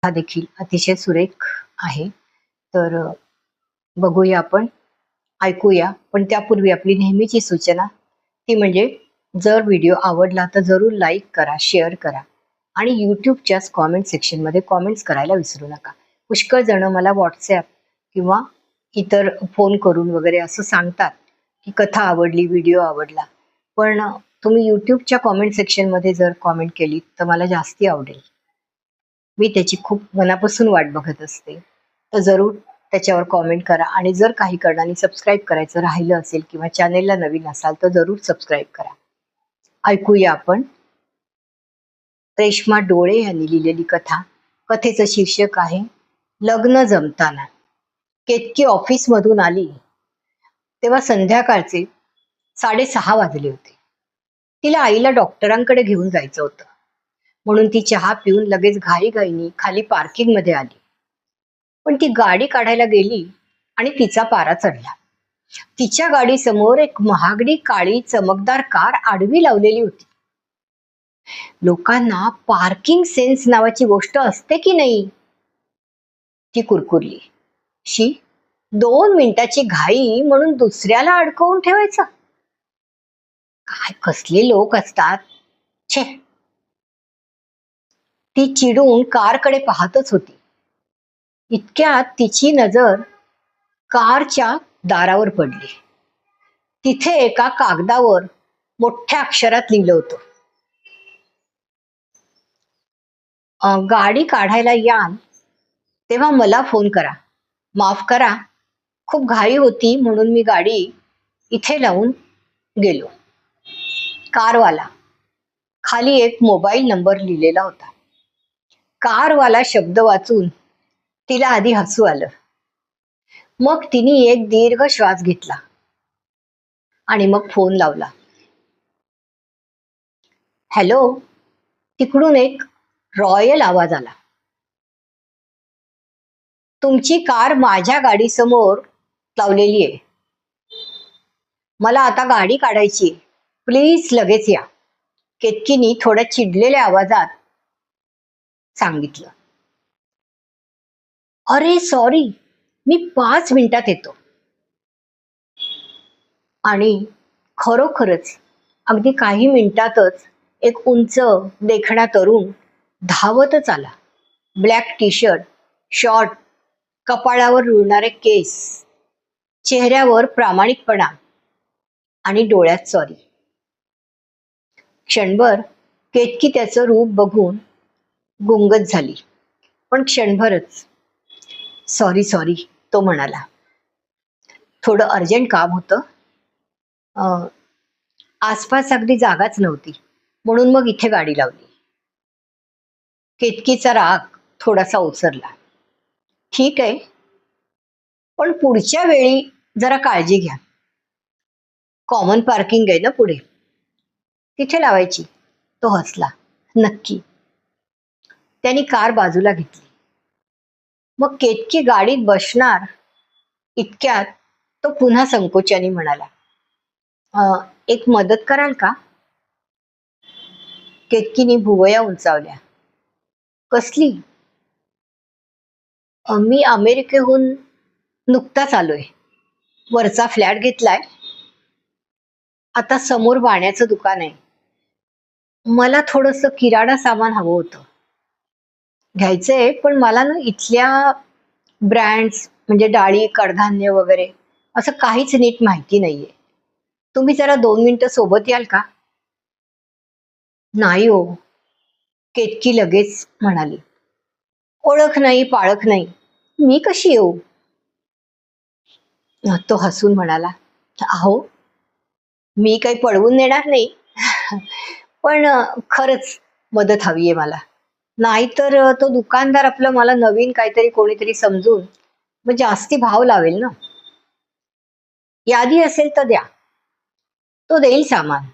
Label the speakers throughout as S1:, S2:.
S1: हा देखील अतिशय सुरेख आहे. तर बघूया आपण, ऐकूया. पण त्यापूर्वी आपली नेहमीची सूचना ती म्हणजे जर व्हिडिओ आवडला तर जरूर लाईक करा, शेअर करा आणि YouTubeच्याच कॉमेंट सेक्शनमध्ये कॉमेंट्स करायला विसरू नका. पुष्कळ जण मला WhatsApp किंवा इतर फोन करून वगैरे असं सांगतात, की कथा आवडली, व्हिडिओ आवडला. पण तुम्ही YouTubeच्या कॉमेंट सेक्शनमध्ये जर कॉमेंट केलीत तर मला जास्ती आवडेल. मी त्याची खूप मनापासून वाट बघत असते. तर जरूर त्याच्यावर कॉमेंट करा आणि जर काही कारणाने सबस्क्राईब करायचं राहिलं असेल किंवा चॅनेलला नवीन असाल तर जरूर सबस्क्राईब करा. ऐकूया आपण रेश्मा डोळे यांनी लिहिलेली कथा. कथेचं शीर्षक आहे लग्न जमताना. केतकी ऑफिसमधून आली तेव्हा संध्याकाळचे 6:30 वाजले होते. तिला आईला डॉक्टरांकडे घेऊन जायचं होतं, म्हणून ती चहा पिऊन लगेच घाईघाईने खाली पार्किंगमध्ये आली. पण ती गाडी काढायला गेली आणि तिचा पारा चढला. तिच्या गाडीसमोर एक महागडी काळी चमकदार कार आडवी लावलेली होती. लोकांना पार्किंग सेन्स नावाची गोष्ट असते की नाही, ती कुरकुरली. शी, 2 मिनिटाची घाई म्हणून दुसऱ्याला अडकवून ठेवायचं. काय कसले लोक असतात, छे. ती चिडून कारकडे पाहतच होती. इतक्यात तिची नजर कारच्या दारावर पडली. तिथे एका कागदावर मोठ्या अक्षरात लिहिलं होतं, गाडी काढायला याल तेव्हा मला फोन करा. माफ करा, खूप घाई होती म्हणून मी गाडी इथे लावून गेलो. कारवाला. खाली एक मोबाईल नंबर लिहिलेला होता. कारवाला शब्द वाचून तिला आधी हसू आलं. मग तिने एक दीर्घ श्वास घेतला आणि मग फोन लावला. हॅलो. तिकडून एक रॉयल आवाज आला. तुमची कार माझ्या गाडी समोर लावलेली आहे. मला आता गाडी काढायची, प्लीज लगेच या. केतकीनी थोड्या चिडलेल्या आवाजात सांगितलं. अरे सॉरी, मी 5 मिनिटात येतो. आणि खरोखरच अगदी काही मिनिटातच एक उंच देखणा तरुण धावतच आला. ब्लॅक टी शर्ट, शॉर्ट, कपाळावर रुळणारे केस, चेहऱ्यावर प्रामाणिकपणा आणि डोळ्यात सॉरी. क्षणभर केतकी त्याचं रूप बघून गुंगत झाली. पण क्षणभरच. सॉरी सॉरी, तो म्हणाला. थोडं अर्जंट काम होतं. आसपास अगदी जागाच नव्हती, म्हणून मग इथे गाडी लावली. केतकीचा राग थोडासा ओसरला. ठीक आहे, पण पुढच्या वेळी जरा काळजी घ्या. कॉमन पार्किंग आहे ना पुढे, तिथे लावायची. तो हसला. नक्की. त्यांनी कार बाजूला घेतली. मग केतकी गाडीत बसणार इतक्यात तो पुन्हा संकोचाने म्हणाला, एक मदत कराल का? केतकीने भुवया उंचावल्या. कसली? मी अमेरिकेहून नुकताच आलोय. वरचा फ्लॅट घेतलाय. आता समोर वाण्याचं दुकान आहे. मला थोडंसं किराणा सामान हवं होतं. घ्यायचंय, पण मला ना इथल्या ब्रँड्स म्हणजे डाळी, कडधान्य वगैरे असं काहीच नीट माहिती नाहीये. तुम्ही जरा 2 मिनिटं सोबत याल का? नाही हो, केतकी लगेच म्हणाली. ओळख नाही, पाळख नाही, मी कशी येऊ? तो हसून म्हणाला, अहो, मी काही पळवून नेणार नाही. पण खरंच मदत हवीये मला. नाहीतर तो दुकानदार आपलं मला नवीन काहीतरी कोणीतरी समजून मग जास्ती भाव लावेल ना. यादी असेल तर द्या, तो देईल सामान.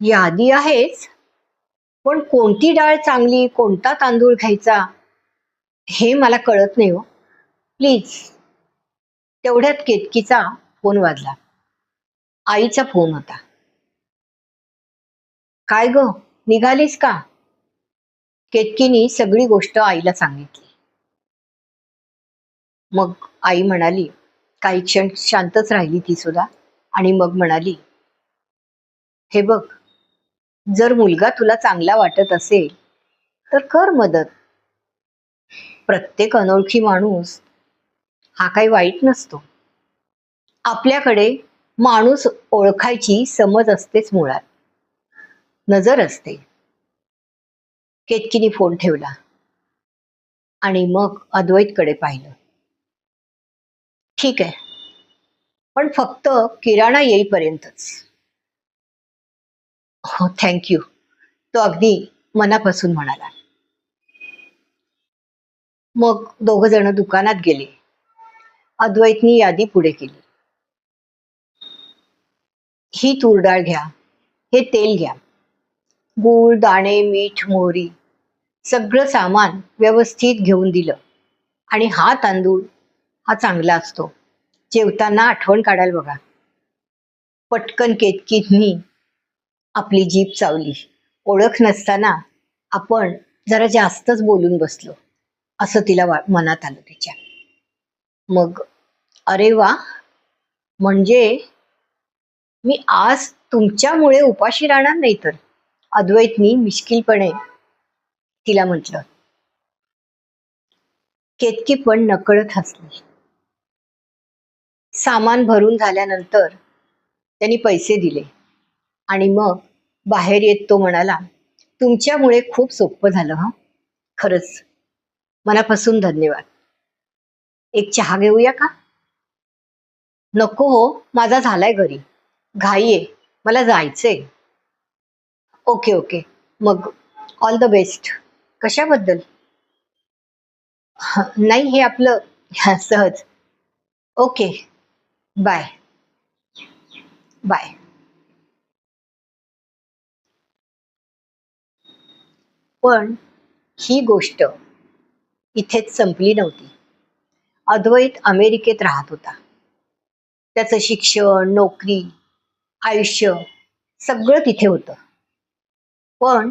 S1: यादी आहेच, पण कोणती डाळ चांगली, कोणता तांदूळ घ्यायचा हे मला कळत नाही हो. प्लीज. तेवढ्यात केतकीचा फोन वाजला. आईचा फोन होता. काय ग, निघालीस का? केतकीने सगळी गोष्ट आईला सांगितली. मग आई म्हणाली, काही क्षण शांतच राहिली ती सुद्धा, आणि मग म्हणाली, हे बघ, जर मुलगा तुला चांगला वाटत असेल तर कर मदत. प्रत्येक अनोळखी माणूस हा काही वाईट नसतो. आपल्याकडे माणूस ओळखायची समज असतेच, मुळात नजर असते. केतकीने फोन ठेवला आणि मग अद्वैतकडे पाहिलं. ठीक आहे, पण फक्त किराणा येईपर्यंतच. हो, थँक्यू, तो अगदी मनापासून म्हणाला. मग दोघ जण दुकानात गेले. अद्वैतनी यादी पुढे केली. ही तूर डाळ घ्या, हे तेल घ्या, गूळ, दाणे, मीठ, मोहरी, सगळं सामान व्यवस्थित घेऊन दिलं. आणि हा तांदूळ हा चांगला असतो, जेवताना आठवण काढाल बघा. पटकन केतकीनी आपली जीभ चावली. ओळख नसताना आपण जरा जास्तच बोलून बसलो असं तिला मनात आलं तिच्या. मग, अरे वा, म्हणजे मी आज तुमच्यामुळे उपाशी राहणार नाही तर, अद्वैतनी मिश्किलपणे तिला म्हटलं. केतकी पण नकळत हसली. सामान भरून झाल्यानंतर त्यांनी पैसे दिले आणि मग बाहेर येत तो म्हणाला, तुमच्यामुळे खूप सोपं झालं हं, खरंच मनापासून धन्यवाद. एक चहा घेऊया का? नको हो, माझा झालाय घरी, घाई आहे, मला जायचंय. ओके ओके, मग ऑल द बेस्ट. कशाबद्दल? नाही, हे आपलं सहज. Okay, bye bye. पण ही गोष्ट इथेच संपली नव्हती. अद्वैत अमेरिकेत राहत होता. त्याचं शिक्षण, नोकरी, आयुष्य सगळं तिथे होतं. पण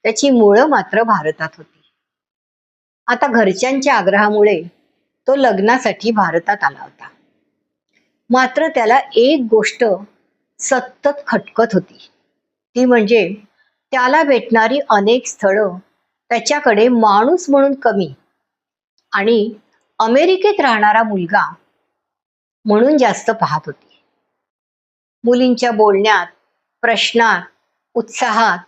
S1: त्याची मुळं मात्र भारतात होती. आता घरच्यांच्या आग्रहामुळे तो लग्नासाठी भारतात आला होता. मात्र त्याला एक गोष्ट सतत खटकत होती. ती म्हणजे त्याला भेटणारी अनेक स्थळं त्याच्याकडे माणूस म्हणून कमी आणि अमेरिकेत राहणारा मुलगा म्हणून जास्त पाहत होती. मुलींच्या बोलण्यात, प्रश्नात, उत्साहात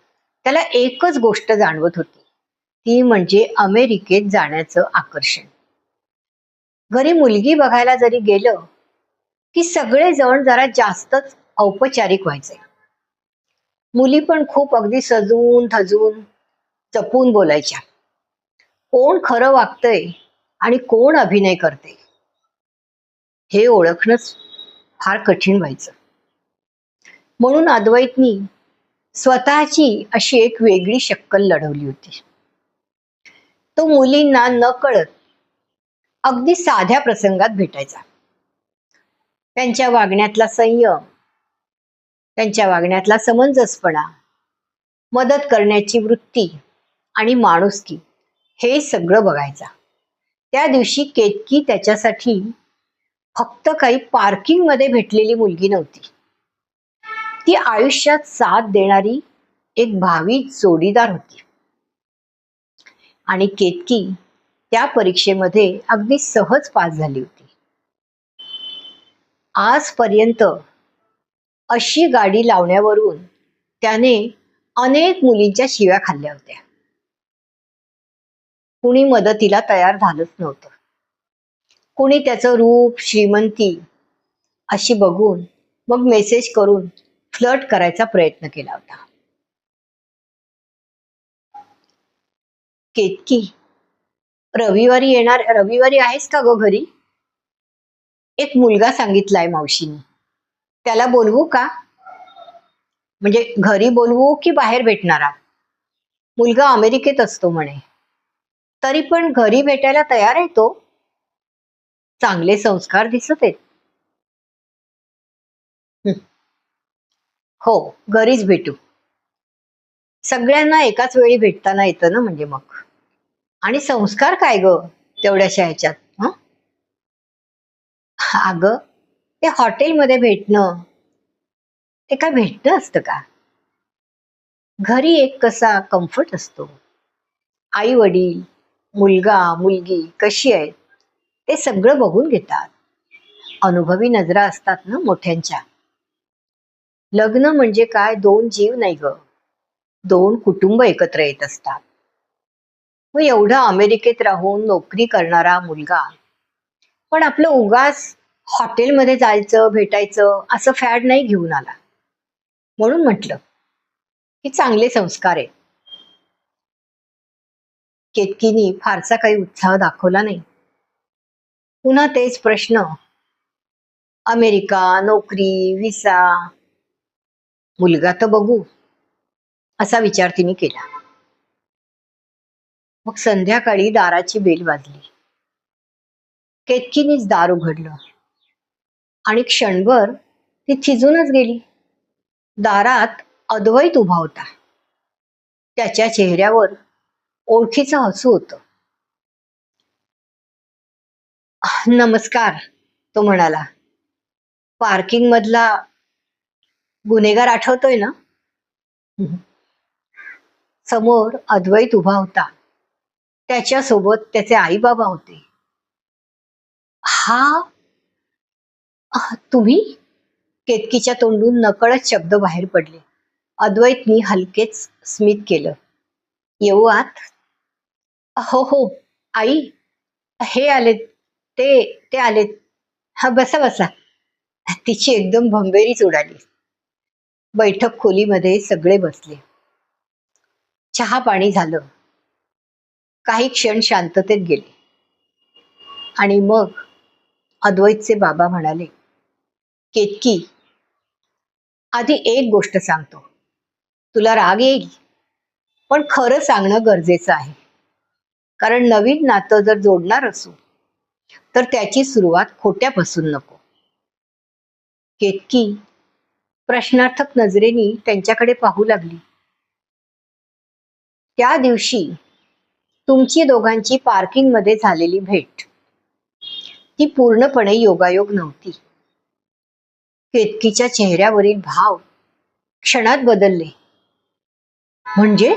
S1: त्याला एकच गोष्ट जाणवत होती, ती म्हणजे अमेरिकेत जाण्याचं आकर्षण. घरी मुलगी बघायला जरी गेलं की सगळेजण जरा जास्तच औपचारिक व्हायचे. मुली पण खूप अगदी सजून धजून जपून बोलायच्या. कोण खरं वागतंय आणि कोण अभिनय करते हे ओळखणंच फार कठीण व्हायचं. म्हणून अद्वैतनी स्वतःची अशी एक वेगळी शक्कल लढवली होती. तो मुलींना नकळत अगदी साध्या प्रसंगात भेटायचा. त्यांच्या वागण्यातला संयम, त्यांच्या वागण्यातला समंजसपणा, मदत करण्याची वृत्ती आणि माणुसकी हे सगळं बघायचा. त्या दिवशी केतकी त्याच्यासाठी फक्त काही पार्किंग मध्ये भेटलेली मुलगी नव्हती. ती आयुष्यात साथ देणारी एक भावी जोडीदार होती. आणि केतकी त्या परीक्षेमध्ये अगदी सहज पास झाली होती. आजपर्यंत अशी गाडी लावण्यावरून त्याने अनेक मुलींच्या शिव्या खाल्ल्या होत्या. कुणी मदतीला तयार झालंच नव्हतं. कुणी त्याचं रूप, श्रीमंती अशी बघून मग मेसेज करून फ्लर्ट करायचा प्रयत्न केला होता. केतकी, रविवारी आहेस का ग घरी? एक मुलगा सांगितलाय मावशीनी. त्याला बोलवू का? म्हणजे घरी बोलवू की बाहेर भेटणारा? मुलगा अमेरिकेत असतो म्हणे. तरी पण घरी भेटायला तयार आहे तो. चांगले संस्कार दिसत आहेत. हो, घरीच भेटू. सगळ्यांना एकाच वेळी भेटताना येतं ना म्हणजे मग. आणि संस्कार काय ग तेवढ्याशा ह्याच्यात? हं? अगं, ते हॉटेलमध्ये भेटणं, ते काय भेटणं असतं का? घरी एक कसा कम्फर्ट असतो. आई वडील, मुलगा मुलगी कशी आहेत ते सगळं बघून घेतात. अनुभवी नजरा असतात ना मोठ्यांच्या. लग्न म्हणजे काय दोन जीव नाही ग, दोन कुटुंब एकत्र येत असतात. मग एवढा अमेरिकेत राहून नोकरी करणारा मुलगा पण आपलं उगाच हॉटेलमध्ये जायचं भेटायचं असं फॅड नाही घेऊन आला. म्हणून म्हटलं की चांगले संस्कार आहे. केतकीनी फारसा काही उत्साह दाखवला नाही. पुन्हा तेच प्रश्न, अमेरिका, नोकरी, विसा, मुलगा तर बघू, असा विचार तिने केला. मग संध्याकाळी दाराची बेल वाजली. केतकीनीच दार उघडलं आणि क्षणभर ती थिजूनच गेली. दारात अद्वैत उभा होता. त्याच्या चेहऱ्यावर ओळखीचं हसू होतं. नमस्कार, तो म्हणाला. पार्किंग मधला गुन्हेगार आठवतोय ना? समोर अद्वैत उभा होता. त्याच्यासोबत त्याचे आई बाबा होते. हा तुम्ही? केतकीच्या तोंडून नकळत शब्द बाहेर पडले. अद्वैतनी हलकेच स्मित केलं. येऊ आत? हो हो, आई, हे आलेत, ते ते आलेत. हा बसा बसा. तिची एकदम भंबेरीच उडाली. बैठक खोलीमध्ये सगळे बसले. चहा पाणी झालं. काही क्षण शांततेत गेले आणि मग अद्वैतचे बाबा म्हणाले, केतकी, आधी एक गोष्ट सांगतो. तुला राग येईल, पण खरं सांगणं गरजेचं आहे. कारण नवीन नातं जर जोडणार असू तर त्याची सुरुवात खोट्यापासून नको. केतकी प्रश्नार्थक नजरेने त्यांच्याकडे पाहू लागली. त्या दिवशी तुमची दोघांची पार्किंग मध्ये झालेली भेट, ती पूर्णपणे योगायोग नव्हती. केतकीच्या चेहऱ्यावरील भाव क्षणात बदलले. म्हणजे?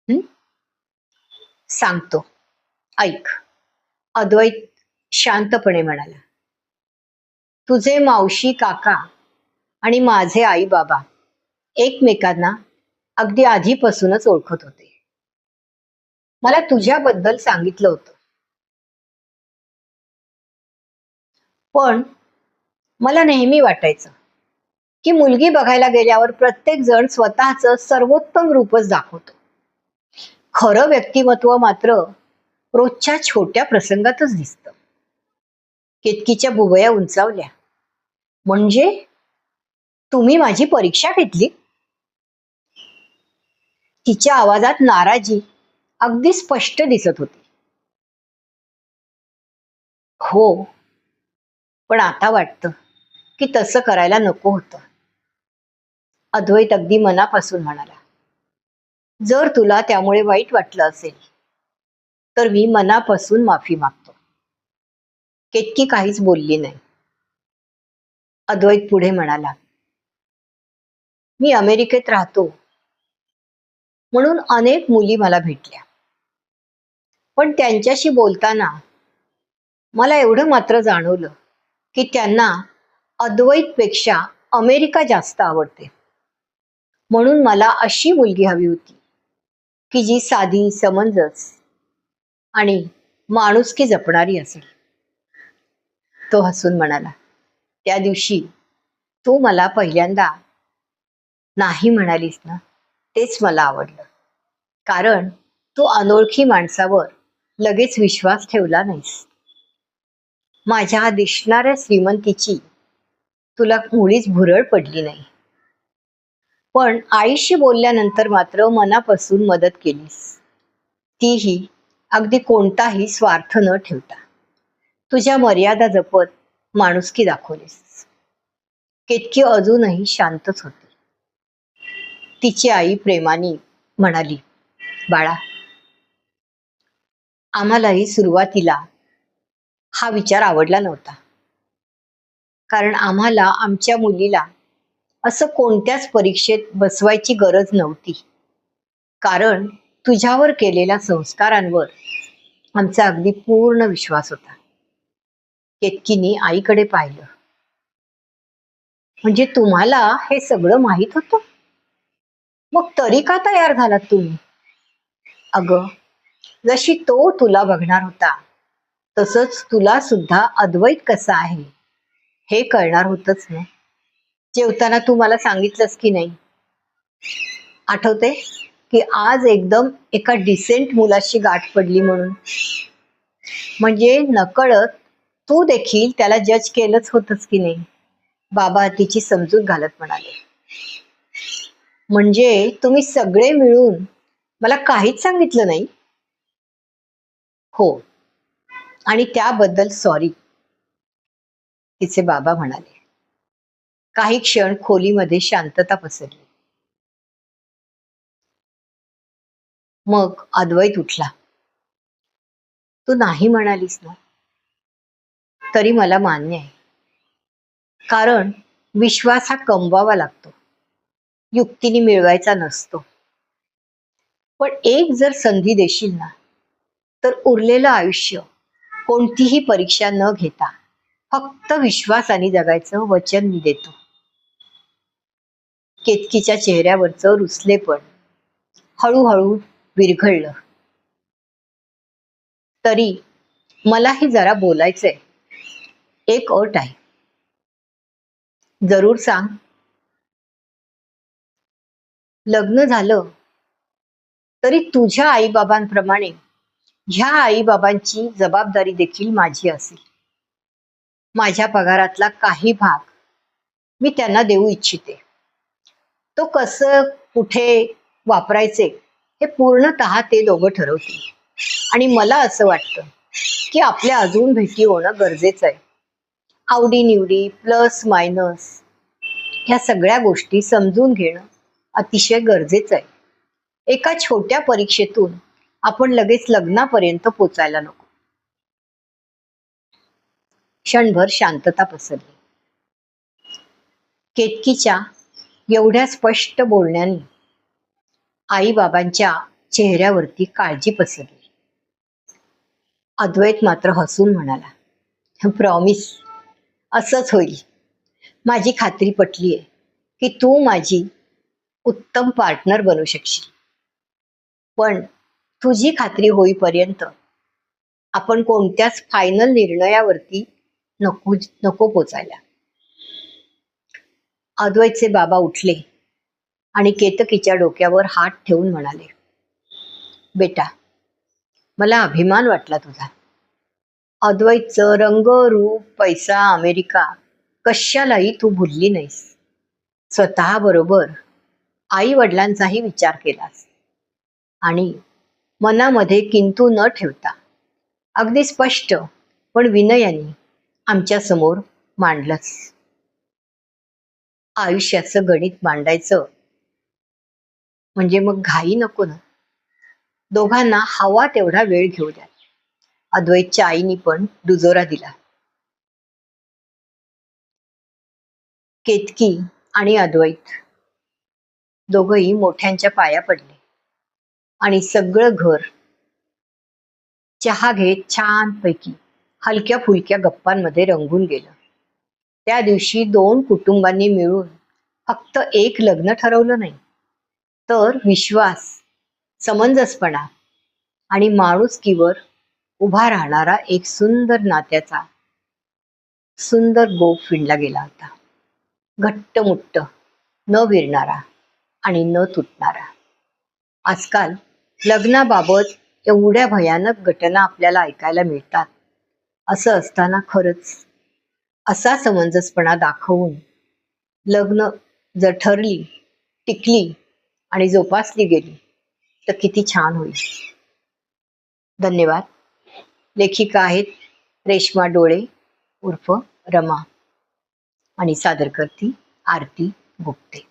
S1: हं? सांगतो, ऐक. अद्वैत शांतपणे म्हणाला. तुझे मावशी काका आणि माझे आई बाबा एकमेकांना अगदी आधीपासूनच ओळखत होते. मला तुझ्याबद्दल सांगितलं होतं, पण मला नेहमी वाटायचं की मुलगी बघायला गेल्यावर प्रत्येक जण स्वतःचं सर्वोत्तम रूपच दाखवतो. खरं व्यक्तिमत्व मात्र रोजच्या छोट्या प्रसंगातच दिसतं. केतकीच्या बुबया उंचावल्या. म्हणजे तुम्ही माझी परीक्षा घेतली? तिच्या आवाजात नाराजी अगदी स्पष्ट दिसत होती. हो, पण आता वाटतं की तसं करायला नको होतं. अद्वैत अगदी मनापासून म्हणाला. जर तुला त्यामुळे वाईट वाटलं असेल तर मी मनापासून माफी मागतो. केतकी काहीच बोलली नाही. अद्वैत पुढे म्हणाला, मी अमेरिकेत राहतो म्हणून अनेक मुली मला भेटल्या, पण त्यांच्याशी बोलताना मला एवढं मात्र जाणवलं की त्यांना अद्वैतपेक्षा अमेरिका जास्त आवडते. म्हणून मला अशी मुलगी हवी होती की जी साधी, समंजस आणि माणुसकी जपणारी असेल. तो हसून म्हणाला, त्या दिवशी तू मला पहिल्यांदा नाही म्हणालीस ना, तेच मला आवडलं. कारण तू अनोळखी माणसावर लगेच विश्वास ठेवला नाहीस. माझ्या दिसणाऱ्या श्रीमंतीची तुला मुळीच भुरळ पडली नाही. पण आईशी बोलल्यानंतर मात्र मनापासून मदत केलीस. तीही अगदी कोणताही स्वार्थ न ठेवता. तुझ्या मर्यादा जपत माणुसकी दाखवलीस. केतकी अजूनही शांतच होती. तिची आई प्रेमाने म्हणाली, बाळा, आम्हालाही सुरुवातीला हा विचार आवडला नव्हता, कारण आम्हाला आमच्या मुलीला असं कोणत्याच परीक्षेत बसवायची गरज नव्हती, कारण तुझ्यावर केलेल्या संस्कारांवर आमचा अगदी पूर्ण विश्वास होता. केतकीने आईकडे पाहिलं. म्हणजे तुम्हाला हे सगळं माहित होतं? मग तरी का तयार झालात तुम्ही? अगं, जशी तो तुला बघणार होता, तसंच तुला सुद्धा अद्वैत कसा आहे हे कळणार होतच ना. जेवताना तू मला सांगितलंस की नाही, आठवते की आज एकदम एका डिसेंट मुलाशी गाठ पडली म्हणून? म्हणजे नकळत तू देखील त्याला जज केलंच होतंस की नाही? बाबा तिची समजूत घालत म्हणाले. म्हणजे तुम्ही सगळे मिळून मला काहीच सांगितलं नाही? हो, आणि त्याबद्दल सॉरी, तिचे बाबा म्हणाले. काही क्षण खोलीमध्ये शांतता पसरली. मग अद्वैत उठला. तू नाही म्हणालीस ना, तरी मला मान्य आहे. कारण विश्वास हा कमवावा लागतो, युक्तीने मिळवायचा नसतो. पण एक जर संधी देशील ना, तर उरलेलं आयुष्य कोणतीही परीक्षा न घेता फक्त विश्वासाने जगायचं वचन मी देतो. केतकीच्या चेहऱ्यावरचं रुसलेपण हळूहळू विरघळलं. तरी मलाही जरा बोलायचंय. एक अट आहे. जरूर सांग. लग्न झालं तरी तुझ्या आईबाबांप्रमाणे ह्या आईबाबांची जबाबदारी देखील माझी असेल. माझ्या पगारातला काही भाग मी त्यांना देऊ इच्छिते. तो कसं कुठे वापरायचे हे पूर्णतः ते दोघं ठरवतील. आणि मला असं वाटतं की आपल्या अजून भेटी होणं गरजेचं आहे. आवडीनिवडी प्लस मायनस ह्या सगळ्या गोष्टी समजून घेणं अतिशय गरजेचं आहे. एका छोट्या परीक्षेतून आपण लगेच लग्नापर्यंत पोचायला नको. क्षणभर शांतता पसरली. केतकीच्या एवढ्या स्पष्ट बोलण्याने आईबाबांच्या चेहऱ्यावरती काळजी पसरली. अद्वैत मात्र हसून म्हणाला, प्रॉमिस, असंच होईल. माझी खात्री पटली आहे की तू माझी उत्तम पार्टनर बनू शकशील. पण तुझी खात्री होईपर्यंत आपण कोणत्याच फायनल निर्णयावरती नको पोचायला. अद्वैतचे बाबा उठले आणि केतकीच्या डोक्यावर हात ठेवून म्हणाले, बेटा, मला अभिमान वाटला तुझा. अद्वैतचं रंग, रूप, पैसा, अमेरिका कशालाही तू भुलली नाहीस. स्वतः बरोबर आई वडिलांचाही विचार केलास आणि मनामध्ये किंतु न ठेवता अगदी स्पष्ट पण विनयाने आमच्या समोर मांडलंस. आयुष्याचं गणित मांडायचं म्हणजे मग घाई नको ना. दोघांना हवा तेवढा वेळ घेऊ द्या. अद्वैतच्या आईनी पण दुजोरा दिला. केतकी आणि अद्वैत दोघंही मोठ्यांच्या पाया पडले आणि सगळं घर चहा घेत छानपैकी हलक्या फुलक्या गप्पांमध्ये रंगून गेलं. त्या दिवशी दोन कुटुंबांनी मिळून फक्त एक लग्न ठरवलं नाही, तर विश्वास, समंजसपणा आणि माणुसकीवर उभा राहणारा एक सुंदर नात्याचा सुंदर गोफ विणला गेला होता. घट्टमुट्ट, न विरणारा आणि न तुटणारा. आजकाल लग्नाबाबत एवढ्या भयानक घटना आपल्याला ऐकायला मिळतात. असं असताना खरंच असा समंजसपणा दाखवून लग्न जर ठरली, टिकली आणि जोपासली गेली तर किती छान होईल. धन्यवाद. लेखिका आहेत रेश्मा डोळे उर्फ रमा आणि सादर करती आरती गुप्ते.